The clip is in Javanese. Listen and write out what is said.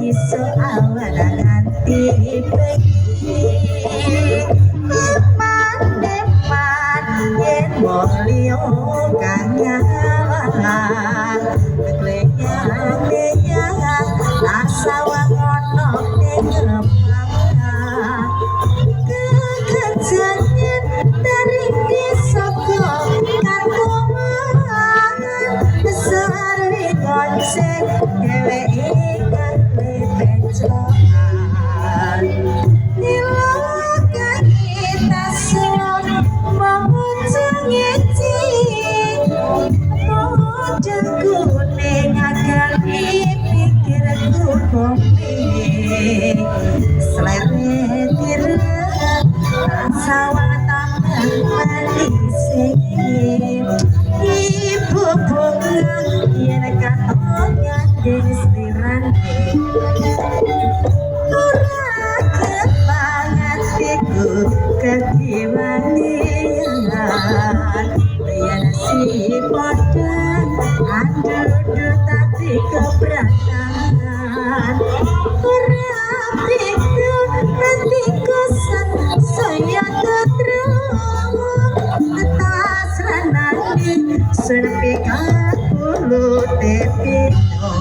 Iso awan nganti bengi peman-peman yen mulya kanyawan kleyang-kleyang asa wangono ning remang kekenjangan dari saka kantongan sari gonceng dheweke pecoan nilakan kita semua mengunjungi model kuning akan dipikirku kopi seleret tirang sawah tambah manis ibu bunga yen katonnya jenis tirane ora kepangatiku kekiwanian yen si padha aduh tadi keberatan ora pikir nanti kosan saya terus atas ranani serpika kulo tepino